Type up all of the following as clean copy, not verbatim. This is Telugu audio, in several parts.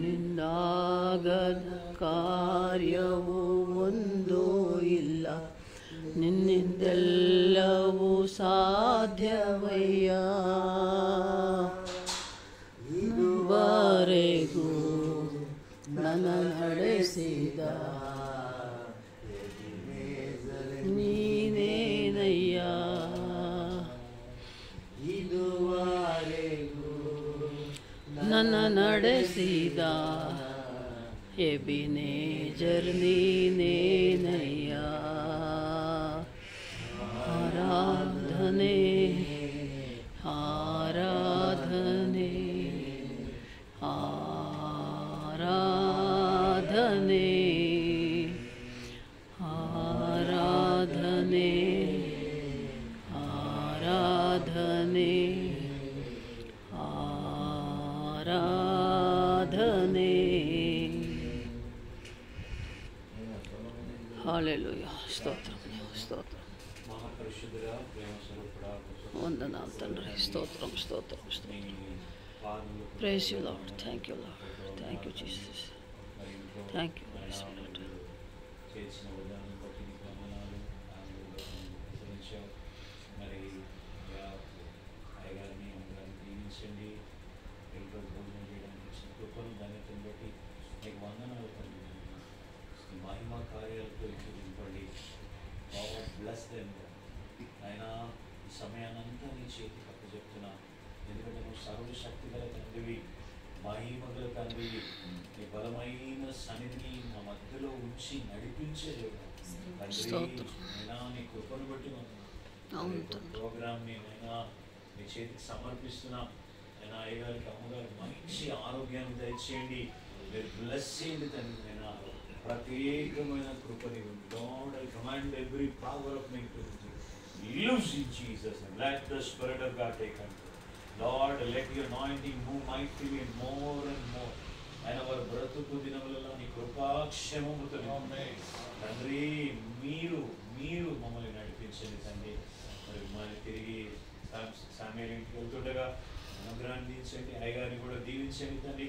ನಿನ್ನಾಗದ ಕಾರ್ಯವು ಒಂದೂ ಇಲ್ಲ, ನಿನ್ನಿಂದೆಲ್ಲವೂ ಸಾಧ್ಯವಯ್ಯ. ಇದುವರೆಗೂ ನನ್ನ ನಡೆಸಿದ ನೀನೇನಯ್ಯ, ಇದುವರೆಗೂ ನನ್ನ ನಡೆಸಿದ ಎಬಿನೇಜರ್ ನೀನೇನಯ್ಯ. ಆರಾಧನೆ ಆರಾಧನೆ ಆರಾಧನೆ ಆರಾಧನೆ ಆರಾಧನೆ ಆರಾಧನೆ. హల్లెలూయా. స్తోత్రం స్తోత్రం. వందనాలు తండ్రి. స్తోత్రం స్తోత్రం స్తోత్రం. Praise you Lord. Thank you Lord. Thank you Jesus. Thank you Holy Spirit. మరి అయ్యగారిని అమ్మగారిని దీవించండి. ఇంట్లో భోజనం చేయడానికి ఇచ్చిన కృపను ధన్యతను బట్టి మీకు వందనాలు తండ్రి. ఈ మహిమ కార్యాలతో నింపండి. God bless them. ఆయన ఈ సమయాన్నంతా నీ చేతికి అప్పచెప్తున్నా. ఎందుకంటే నువ్వు సర్వశక్తి గల తండ్రివి, మహిమ గల తండ్రివి. నీ బలమైన సన్నిధిని మా మధ్యలో ఉంచి నడిపించే దేవుడు తండ్రి. అయినా నీ కృపను బట్టి ప్రోగ్రామ్ నేనైనా నీ చేతికి సమర్పిస్తున్నా. అయినా అయ్యగారికి అమ్మగారికి మంచి ఆరోగ్యాన్ని దయచేయండి. మీరు బ్లెస్ చేయండి తండ్రి. అయినా ప్రత్యేకమైన కృపని Lord, I command every power of negativity loose in Jesus and let the Spirit of God take control. Lord, let your anointing move mightily and more and more. ఆయన వారి బ్రతుకు దినములలో నీ కృపాక్షేమముతో తండ్రి మీరు మీరు మమ్మల్ని నడిపించండి తండ్రి. మరి మమ్మల్ని తిరిగి సామ్యాల ఇంటికి వెళ్తుండగా అనుగ్రహాన్ని దీవించండి. అయ్యగారిని కూడా దీవించండి తండ్రి.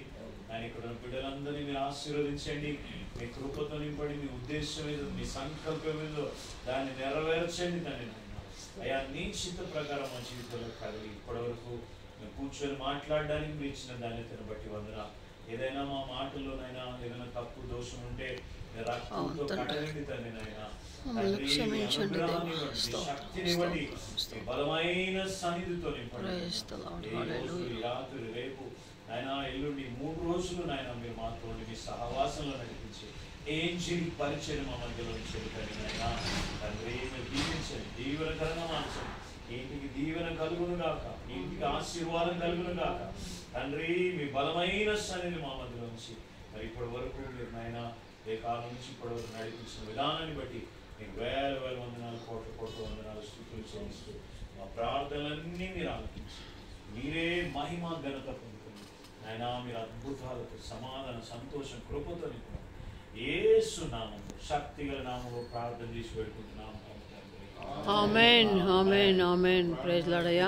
ఆయన ఇక్కడ ఉన్న బిడ్డలందరినీ మీరు ఆశీర్వదించండి. మీ కృపతో నింపండి. మీ ఉద్దేశం ఏదో, మీ సంకల్పం ఏదో దాన్ని నెరవేర్చండి తండ్రి. అయ్యా నీ చిత్త ప్రకారం మా జీవితంలో కలిగి ఇప్పటి వరకు మేము కూర్చొని మాట్లాడడానికి మీరు ఇచ్చిన ధాన్యతను బట్టి వందన. ఏదైనా మా మాటల్లోనైనా ఏదైనా తప్పు దోషం ఉంటే రక్తంతో కడగండి తండ్రి. నాయన శక్తినివ్వండి, బలమైన సన్నిధితో నింపండి. రాత్రి రేపు నాయన ఎల్లుండి 3 రోజులు నాయన మీరు మాతో మీ సహవాసంలో నడిపించి ఏంజిల్ పరిచయం మా మధ్యలో ఉంచండి నాయన. తండ్రి మీరు దీవించండి, దీవెనకరంగా మార్చండి. ఇంటికి దీవెన కలుగును గాక, ఇంటికి ఆశీర్వాదం కలుగును గాక తండ్రి. మీ బలమైన సన్నిధిని మా మధ్యలో ఉంచి మరి ఇప్పటి వరకు మీరు నాయన ఏ కాలం నుంచి ఇప్పటి వరకు నడిపించిన విధానాన్ని బట్టి మీకు వేల వేల వందనాలు, కోట్ల కోట్ల వందనాలు స్తుతులు చెల్లిస్తూ మా ప్రార్థనలన్నీ మీరు ఆలకించి మీరే మహిమ ఘనత పొందుతుంది ఆయన. మీరు అద్భుతాలతో సమాధాన సంతోషం కృపతో నింపండి. యేసు నామములో శక్తిగల నామములో ప్రార్థన చేసి పెడుకుంటున్నాము. ఆమేన్ ఆమేన్ ఆమేన్. Praise lord.